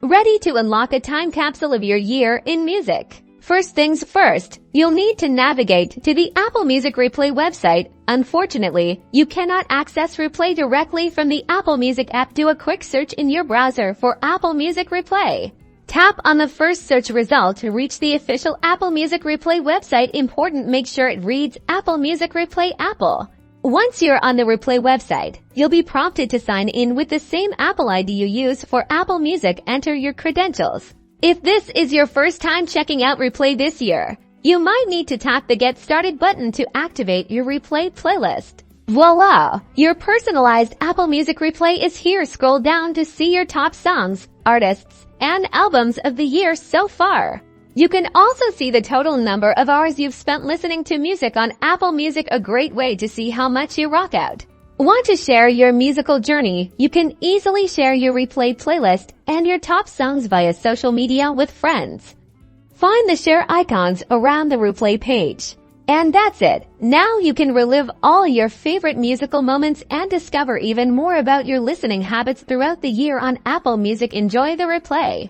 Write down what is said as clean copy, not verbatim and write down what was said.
Ready to unlock a time capsule of your year in music. First things first, you'll need to navigate to the Apple Music Replay website. Unfortunately, you cannot access Replay directly from the Apple Music app. Do a quick search in your browser for Apple Music Replay. Tap on the first search result to reach the official Apple Music Replay website. Important, make sure it reads Apple Music Replay Apple. Once you're on the Replay website, you'll be prompted to sign in with the same Apple ID you use for Apple Music. Enter your credentials. If this is your first time checking out Replay this year, you might need to tap the Get Started button to activate your Replay playlist. Voila! Your personalized Apple Music Replay is here. Scroll down to see your top songs, artists, and albums of the year so far. You can also see the total number of hours you've spent listening to music on Apple Music, a great way to see how much you rock out. Want to share your musical journey? You can easily share your Replay playlist and your top songs via social media with friends. Find the share icons around the Replay page. And that's it. Now you can relive all your favorite musical moments and discover even more about your listening habits throughout the year on Apple Music. Enjoy the Replay.